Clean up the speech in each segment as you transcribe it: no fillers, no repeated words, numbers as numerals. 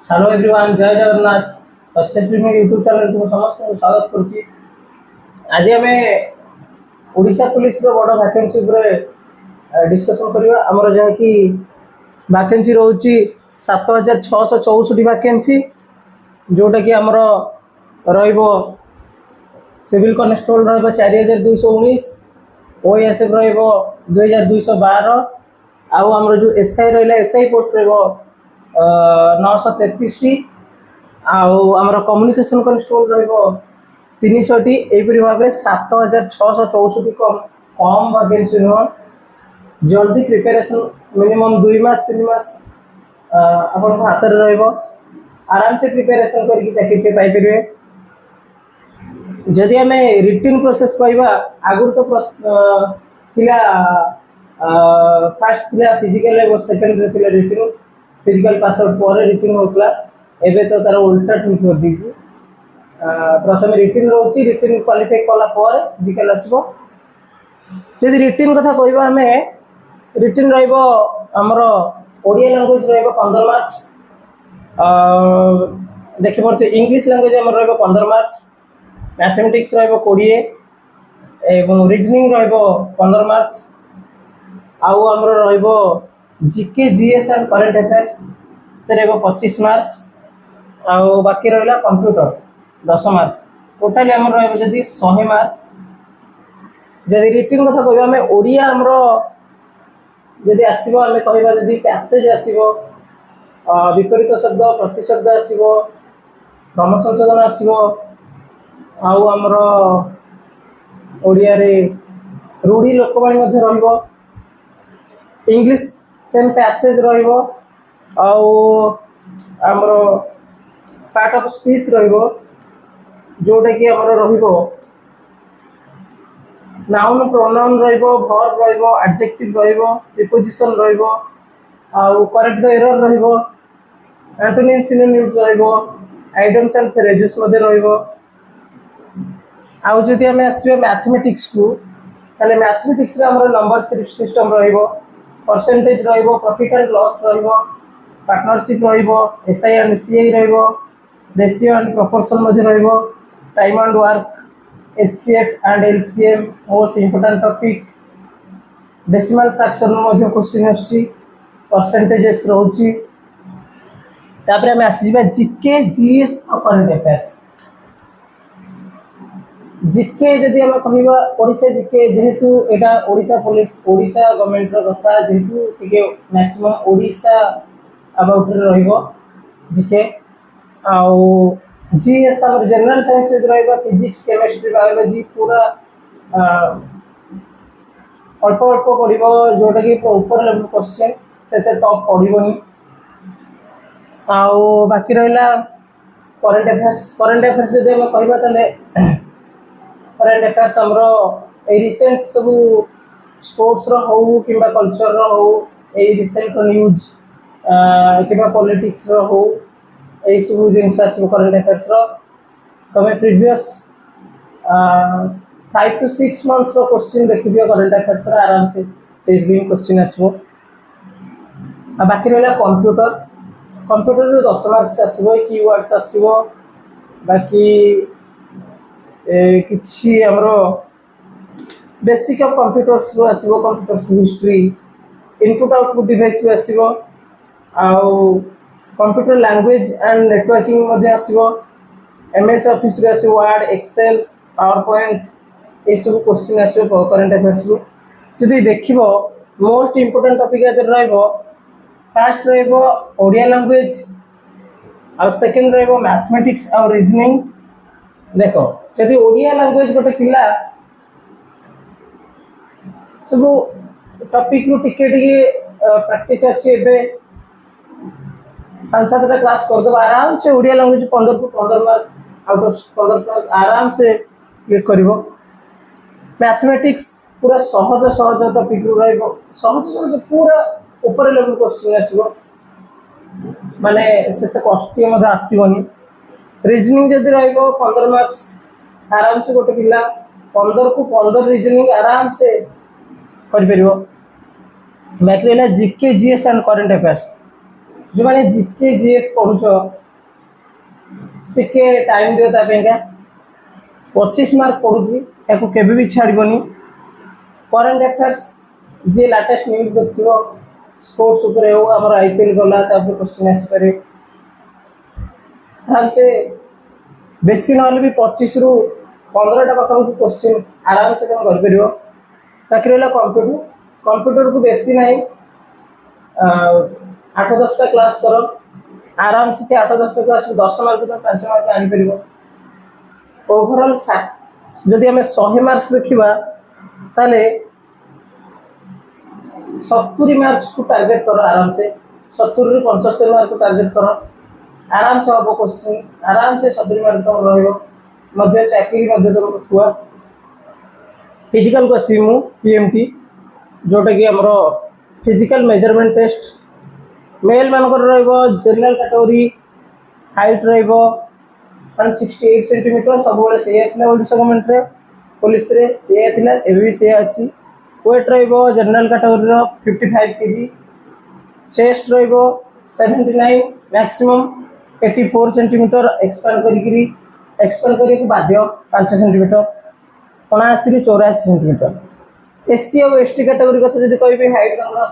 Hello everyone, जय Jagannath. Success premier YouTube channel को समस्त स्वागत करुच्ची। आज आम ओडिशा पुलिस बड़ वैकेंसी डिस्कसन करवा। आमर जहाँकि वैकेंसी रोची 7664 वैकेंसी, जोटा कि आमर सिविल कनेस्टेबल रहा 4219, ओएसएफ रहा 2212, आमर जो एसआई रहा एसआई पोस्ट रहा 933 आमर कम्युनिकेशन कनेस्टेबल रहा 300 यहपरी भाव में 7664 कम वैकेंसी नुह। जल्दी प्रिपेरेसन मिनिमम 2 मास 3 मास आप हाथ में आराम से प्रिपेरेसन करके चाकरी पाइपर। जदि आम रिटिन प्रोसेस कहवा आगुरी तो fast physical second रिटिन physical pass out पर रिटिन होता एवं तो तार उल्टा ठीक कर दी। प्रथम रिटिन रोची, रिटिन क्वालिफाई कला फिजिकल आसो। जदि रिटिन कथा कहवा आम रिटिन रमर ओडिया लैंग्वेज रहा 15 मार्क्स, देखी पारे इंग्लिश लैंग्वेज आम रहा 15 मार्क्स, मैथमेटिक्स रहा 20 एवं रीजनिंग रहा 15 मार्क्स, आउ आमर रहा GK GS and current affairs से 25 मार्क्स, आउ बाकी रहा कंप्यूटर 10 मार्क्स। टोटाली आम रही 100 मार्क्स। जदि रिटिन कथा कहवा आम ओडिया आमर जदि आसो आम कहवा जदि पैसेज आसो विपरीत शब्द प्रतिशब्द आसो क्रम संशोधन आसो आउ आमर ओडिया रे रूढ़ी लोकवाणी इंग्लिश सेम पैसेज रहिबो आमर पार्ट ऑफ स्पीच रहिबो जोटा कि आमर रहिबो नाउन प्रोनाउन रहिबो वर्ब रहिबो एडजेक्टिव रहिबो प्रीपोजिशन रहिबो आउ करेक्ट द एरर रहिबो एंटोनिम सिनोनिम रहिबो आइडियम्स एंड फ्रेजेस मध्ये रहिबो। आउ जदि आम आसबे मैथमेटिक्स को ताले मैथमेटिक्स रे हमर नंबर सिस्टम रहिबो, परसेंटेज रहिबो, प्रॉफिट एंड लॉस रहिबो, पार्टनरशिप रहिबो, एसआई एंड सीआई रहिबो, रेशियो एंड प्रोपोर्शन मध्ये रहिबो, time and work, HCF and LCM most important topic, decimal fraction मध्ये क्वेश्चन आछि, परसेंटेजेस रहउछि। तापर हम आसीबा जीके जीएस और करंट अफेयर्स। जीके जदि हम कहवा ओडिशा जीके जेहेतु एटा ओडिशा पुलिस ओडिशा गवर्नमेंट कथा जेहेतु टिके मैक्सिमम ओडिशा अबाउट रहिबो जीके। आउ जीएस हमर जनरल साइंस रहिबो फिजिक्स केमिस्ट्री बायोलॉजी पूरा अल्प अल्प पढ़िबो जोटा कि ऊपर लेवल क्वेश्चन सेते टॉप पढ़िबोनी। आउ बाकी रहिला करंट अफेयर्स जदि हम कहबा तले करंट अफेयर्स हमरो ए रिसेंट सब स्पोर्ट्स रो हो किबा कल्चर रो हो ए रिसेंट न्यूज किबा पॉलिटिक्स रो हो ए सब जिनस आसो करंट अफेयर्स रो तमे प्रीवियस 5 to 6 मंथ्स रो क्वेश्चन देखि दियो करंट अफेयर्स रो आराम से सेम क्वेश्चन आसो। आ बाकी रहला कंप्यूटर रो 10 मार्क्स आसो, कीवर्ड्स आसो, बाकी किछि हमरो बेसिक ऑफ कंप्यूटर्स रो आसीबो, computers history, input output device रो आसीबो, आउ कंप्यूटर लैंग्वेज एंड नेटवर्किंग मध्ये आसीबो, एमएस ऑफिस रो आसीबो, वर्ड एक्सेल पावर पॉइंट ए सब क्वेश्चन आसीबो करंट अफेयर्स रो। जदि देखिबो मोस्ट इंपोर्टेंट टॉपिक आदर रहबो फर्स्ट रहबो ओडिया लैंग्वेज और सेकंड रहबो मैथमेटिक्स और रीजनिंग। देखो जदि ओडिया लैंग्वेज गोटे पिला सब टॉपिक रू टिके प्रैक्टिस अच्छी एबे 5-7 क्लास कर दो आराम से ओडिया लैंग्वेज 15 को 15 मार्क आउट ऑफ 15 मार्क आराम से क्लिक करिवो। मैथमेटिक्स पूरा सहज टॉपिक रू रहबो, सहज पूरा ऊपर लेवल क्वेश्चन आसीबो, माने सेते कष्ट मध्ये आसीबोनी। रीजनिंग जदि रहबो 15 मार्क्स आराम से गोटे पिला 15 को 15 रीजनिंग आराम से कर परिबो। बाकी रहला GK GS and current affairs जो मैंने जीके जीएस पढ़ुच टिके टाइम दियो तापेगा 25 मार्क पढ़ुची याको केबे भी छाड़बनी करंट अफेयर्स जे लेटेस्ट न्यूज़ देखियो स्पोर्ट्स ऊपर हो हमर आईपीएल गला तापर क्वेश्चन आसी पारे आराम से बेसी नहले भी 25 रु 15 टा पाखा क्वेश्चन आराम से तुम कर परियो बाकी रहला कंप्यूटर को बेसी नहीं 8-10 टा क्लास करो आराम से 8-10 टा क्लास 10 मार्क तो 5 मार्क आनी परियो ओवरऑल जदि हमें 100 मार्क्स देखिबा ताले 70 मार्क्स को टारगेट करो आराम से 70 रु 75 मार्क को टारगेट करो आराम से हम क्वेश्चन आराम से 70 मार्क तुम रहिबो मध्य चाकरी मध्य तुम छुआ फिजिकल को सीमु पीएमटी जोटा कि हमरो फिजिकल मेजरमेंट टेस्ट मेल मानकर रहिबो जनरल कैटेगरी हाइट रहिबो 168 सेंटीमीटर सब बळे से एथला ओडिसा गवर्नमेंट रे पुलिस रे से एथला एबी से अछि वेट रहिबो जनरल कैटेगरी रो 55 केजी चेस्ट रहिबो 79 मैक्सिमम 84 सेंटीमीटर एक्सपांड करी को बाध्य 5 सेंटीमीटर 79 रु 84 सेंटीमीटर एससी और एसटी कैटेगरी कथा जदि कहबे हाइट हमर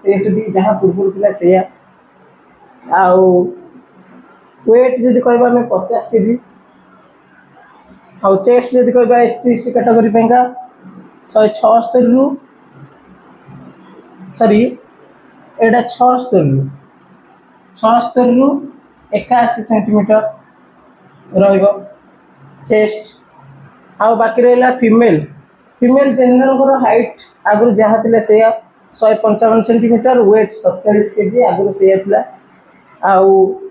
163 जहां पूर्व थिला सेया आउ वेट जदि कहबा में 50 केजी आउ चेस्ट जदि कहबा एससी एसटी कैटेगरी पेंगा 176 रु सॉरी एडा 76 रु 81 सेंटीमीटर रहइबो चेस्ट आउ बाकी रहला फीमेल जनरल को हाइट आगु जहाँ थिला से 155 सेंटीमीटर वेट 47 केजी आगु से थिला आउ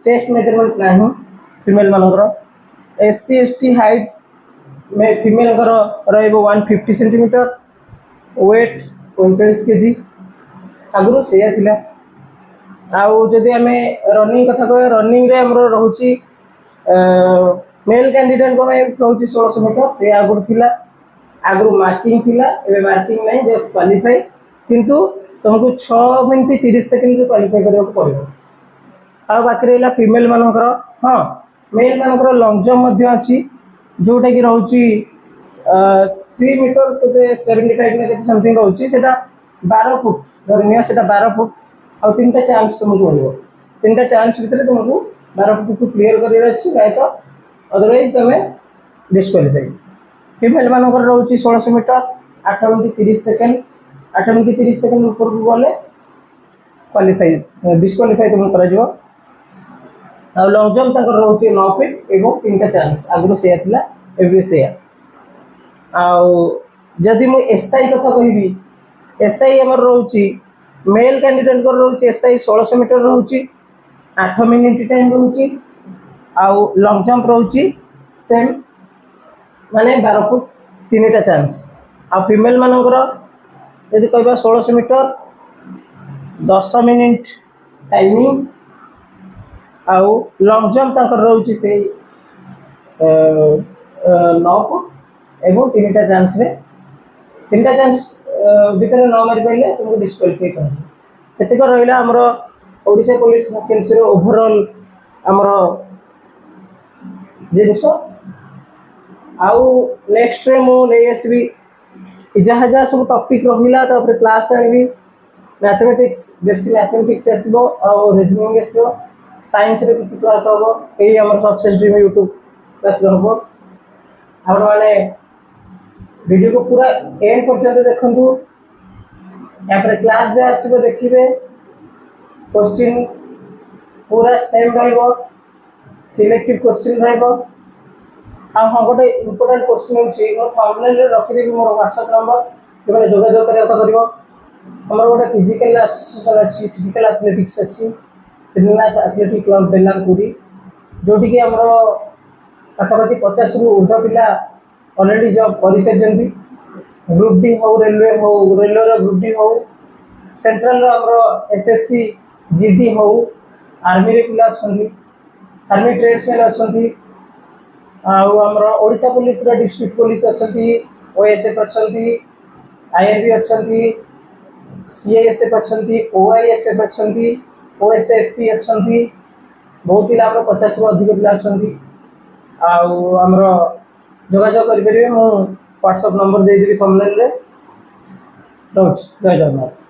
चेस्ट मेजरमेंट नाही फीमेल मानकर एससी एसटी हाइट में फीमेल रहइबो 150 सेंटीमीटर वेट 39 केजी आगु से थिला आउ जदि हमें रनिंग कथा कह रनिंग रे हमरो रहउची मेल कैंडिडेट को में रहउची 1600 मीटर से आगु थिला आगु मार्किंग थिला एबे मार्किंग नहीं जस्ट क्वालीफाई किंतु तुमको 6 मिनिट 30 सेकंड रे क्वालीफाई करबा पड़िबो आ बाकी रहला फीमेल मानकर हां मेल मानकर लॉन्ग जंप मध्ये अछि जोटा कि रहउची 3 मीटर के 75 में के समथिंग रहउची सेटा 12 फुट धरनिया सेटा 12 फुट आ तीनटा चांस तुमको पड़िबो तीनटा चांस भीतर तुमको 12 फुट को क्लियर करियर अछि नै तो अदरवाइज तमे डिस्क्वालीफाई फीमेल मानकर रहउची 1600 metre 8 minute 30 second 8 minute 30 second ऊपर को गले क्वालीफाई डिस्क्वालीफाई तुम करा जिवो आ लॉन्ग जंप तक रहउची 9 फीट एवं तीनटा चांस आगु से आथिला एबी से आ जदि मु एसआई कथा कहिबी एसआई हमर रहउची मेल कैंडिडेट को रहउची एसआई 1600 मीटर रहउची 8 मिनिट टाइम रहउची आ लॉन्ग जंप रहउची सेम माने 12 फुट तीनटा चांस आ फीमेल मानकर यदि कहबा 1600 मीटर 10 मिनिट टाइमिंग आउ लॉन्ग जंप तक रहउची से 9 फुट एवं तीनटा चांस रे तीनटा चांस भीतर न मारि पड़े तुमको डिस्क्वालीफाई कर एतक रहिला हमरो ओडिशा पुलिस वैकेंसी रो ओवरऑल हमरो जिनसो आउ नेक्स्ट रे मु नै आसबी जहाँ जहाँ सब टॉपिक रहिला तापर क्लास आनबी मैथमेटिक्स बेसिक मैथमेटिक्स आसबो और रीजनिंग आसबो साइंस रे किसी क्लास होबो एई हमर सक्सेस ड्रीम यूट्यूब क्लास रहबो आपण माने वीडियो को पूरा एंड पर्यंत देखंतु या पर क्लास जे आसबो देखिबे क्वेश्चन पूरा सेम रहइबो सिलेक्टिव क्वेश्चन रहइबो आ हम गोटे इंपोर्टेंट क्वेश्चन होची मो थंबनेल रे रखि देबी मोर WhatsApp नंबर तमे जोगाजोग करिया त करिवो हमर गोटे फिजिकल एसोसिएशन अछि फिजिकल एथलेटिक्स अछि त्रिनाथ एथलेटिक क्लब बेलांपुरी जोटी कि हमर पाखापाखि 50 रु ऊर्ध्व पिला ऑलरेडी जॉब करि सजंती ग्रुप डी हो रेलवे रो ग्रुप डी हो सेंट्रल रो हमर एसएससी जीडी हो आर्मी रे पिला छथि आर्मी ट्रेड्समैन अछथि आउ हमर ओडिशा पुलिस रो डिस्ट्रिक्ट पुलिस अछथि ओएसएफ अछथि आईआरबी अछथि सीआईएसएफ अछथि ओआईएसएफ अछथि OSFP अच्छी बहुत पिला 50 रु अधिक पिला अच्छा आमर जोगाजोग करेंगे। मुझे व्हाट्सएप नंबर देदेवी थंबनेल रे। रोज जय जगन्नाथ।